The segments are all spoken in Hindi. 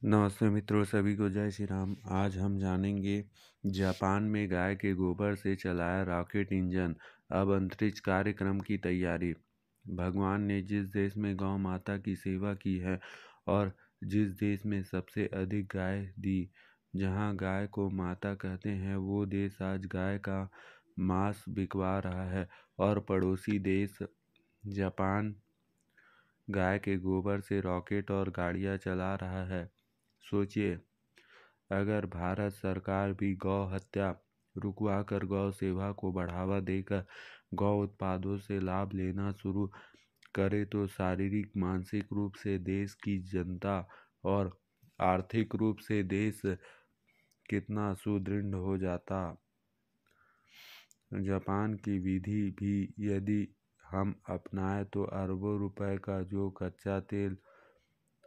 नमस्ते मित्रों, सभी को जय श्री राम। आज हम जानेंगे जापान में गाय के गोबर से चलाया रॉकेट इंजन, अब अंतरिक्ष कार्यक्रम की तैयारी। भगवान ने जिस देश में गौ माता की सेवा की है और जिस देश में सबसे अधिक गाय दी, जहां गाय को माता कहते हैं, वो देश आज गाय का मांस बिकवा रहा है और पड़ोसी देश जापान गाय के गोबर से रॉकेट और गाड़ियां चला रहा है। सोचिए, अगर भारत सरकार भी गौ हत्या रुकवाकर गौ सेवा को बढ़ावा देकर गौ उत्पादों से लाभ लेना शुरू करे तो शारीरिक मानसिक रूप से देश की जनता और आर्थिक रूप से देश कितना सुदृढ़ हो जाता। जापान की विधि भी यदि हम अपनाएं तो अरबों रुपए का जो कच्चा तेल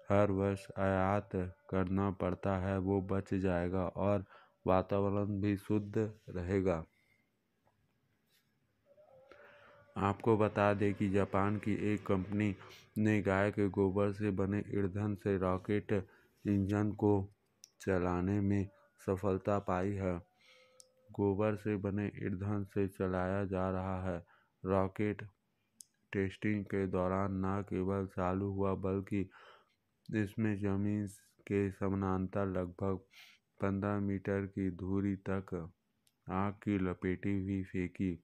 हर वर्ष आयात करना पड़ता है वो बच जाएगा और वातावरण भी शुद्ध रहेगा। आपको बता दें कि जापान की एक कंपनी ने गाय के गोबर से बने ईंधन से रॉकेट इंजन को चलाने में सफलता पाई है। गोबर से बने ईंधन से चलाया जा रहा है रॉकेट टेस्टिंग के दौरान न केवल चालू हुआ बल्कि इसमें जमीन के समानांतर लगभग 15 मीटर की दूरी तक आग की लपेटी हुई फेंकी।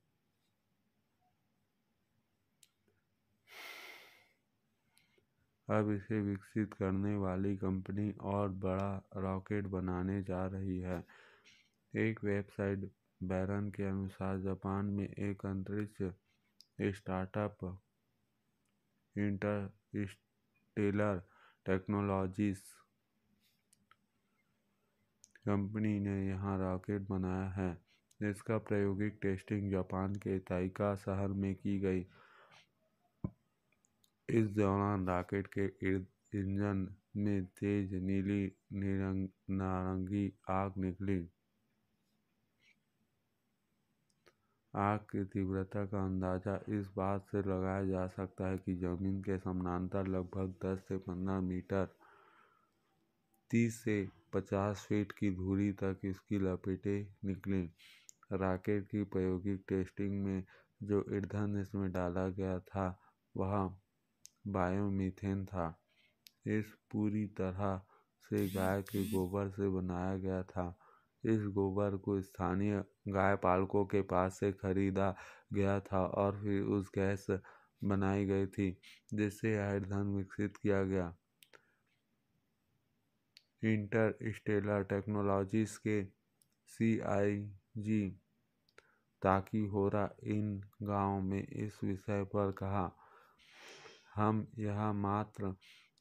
अब इसे विकसित करने वाली कंपनी और बड़ा रॉकेट बनाने जा रही है। एक वेबसाइट बैरन के अनुसार जापान में एक अंतरिक्ष स्टार्टअप इंटरस्टेलर टेक्नोलॉजीज कंपनी ने यहां रॉकेट बनाया है। इसका प्रायोगिक टेस्टिंग जापान के ताइका शहर में की गई। इस दौरान रॉकेट के इंजन में तेज नीली नारंगी आग निकली। आग की तीव्रता का अंदाजा इस बात से लगाया जा सकता है कि जमीन के समानांतर लगभग 10 से 15 मीटर 30 से 50 फीट की दूरी तक इसकी लपेटें निकलीं। रॉकेट की प्रायोगिक टेस्टिंग में जो ईंधन इसमें डाला गया था वह बायोमीथेन था। इस पूरी तरह से गाय के गोबर से बनाया गया था। इस गोबर को स्थानीय गाय पालकों के पास से खरीदा गया था और फिर उस गैस बनाई गई थी जिससे यह ईंधन विकसित किया गया। इंटरस्टेलर टेक्नोलॉजीज के CIG ताकीहोरा इन गांव में इस विषय पर कहा, हम यह मात्र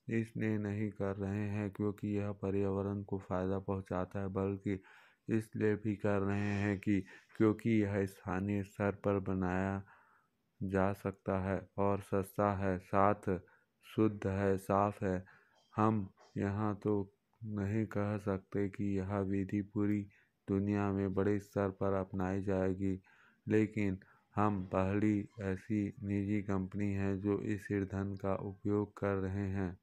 इसलिए नहीं कर रहे हैं क्योंकि यह पर्यावरण को फायदा पहुंचाता है, बल्कि इसलिए भी कर रहे हैं कि क्योंकि यह स्थानीय स्तर पर बनाया जा सकता है और सस्ता है, साथ शुद्ध है, साफ है। हम यहाँ तो नहीं कह सकते कि यह विधि पूरी दुनिया में बड़े स्तर पर अपनाई जाएगी, लेकिन हम पहली ऐसी निजी कंपनी है जो इस ईंधन का उपयोग कर रहे हैं।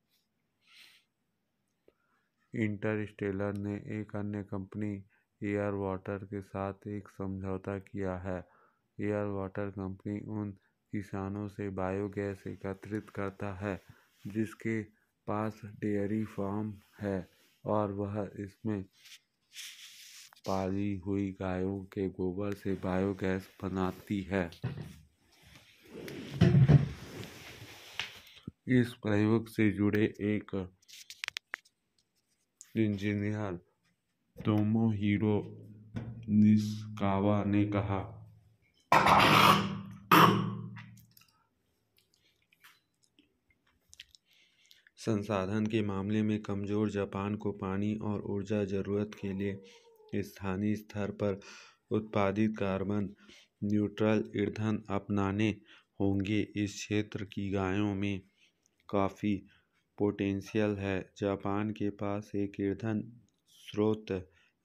इंटरस्टेलर ने एक अन्य कंपनी एयर वाटर के साथ एक समझौता किया है। एयर वाटर कंपनी उन किसानों से बायोगैस एकत्रित करता है जिसके पास डेयरी फार्म है और वह इसमें पाली हुई गायों के गोबर से बायोगैस बनाती है। इस प्रयोग से जुड़े एक इंजीनियर तोमोहिरो निशिकावा ने कहा, संसाधन के मामले में कमजोर जापान को पानी और ऊर्जा जरूरत के लिए स्थानीय स्तर पर उत्पादित कार्बन न्यूट्रल ईंधन अपनाने होंगे। इस क्षेत्र की गायों में काफ़ी पोटेंशियल है। जापान के पास एक ईंधन स्रोत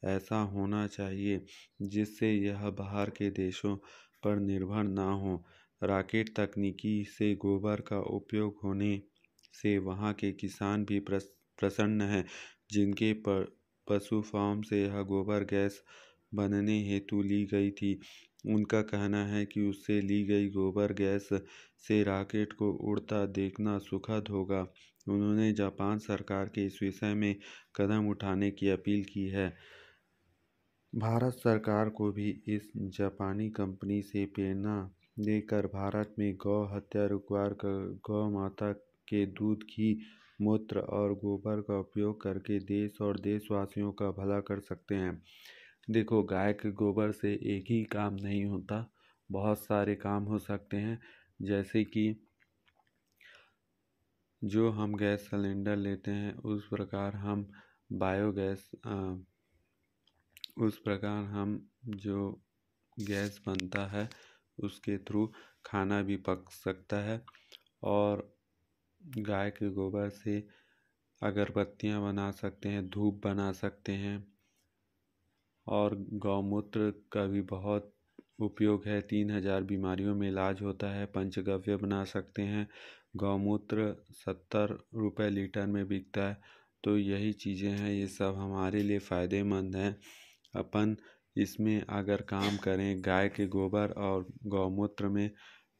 ऐसा होना चाहिए जिससे यह बाहर के देशों पर निर्भर न हो। रॉकेट तकनीकी से गोबर का उपयोग होने से वहाँ के किसान भी प्रसन्न हैं, जिनके पशु फार्म से यह गोबर गैस बनने हेतु ली गई थी। उनका कहना है कि उससे ली गई गोबर गैस से रॉकेट को उड़ता देखना सुखद होगा। उन्होंने जापान सरकार के इस विषय में कदम उठाने की अपील की है। भारत सरकार को भी इस जापानी कंपनी से प्रेरणा लेकर भारत में गौ हत्या रुकवा कर गौ माता के दूध, घी, मूत्र और गोबर का उपयोग करके देश और देशवासियों का भला कर सकते हैं। देखो, गाय के गोबर से एक ही काम नहीं होता, बहुत सारे काम हो सकते हैं। जैसे कि जो हम गैस सिलेंडर लेते हैं उस प्रकार हम जो गैस बनता है उसके थ्रू खाना भी पक सकता है। और गाय के गोबर से अगरबत्तियाँ बना सकते हैं, धूप बना सकते हैं। और गौमूत्र का भी बहुत उपयोग है, 3000 बीमारियों में इलाज होता है। पंचगव्य बना सकते हैं। गौमूत्र 70 रुपये लीटर में बिकता है। तो यही चीज़ें हैं, ये सब हमारे लिए फ़ायदेमंद हैं। अपन इसमें अगर काम करें गाय के गोबर और गौमूत्र में,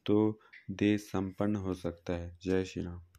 तो देश संपन्न हो सकता है। जय श्री राम।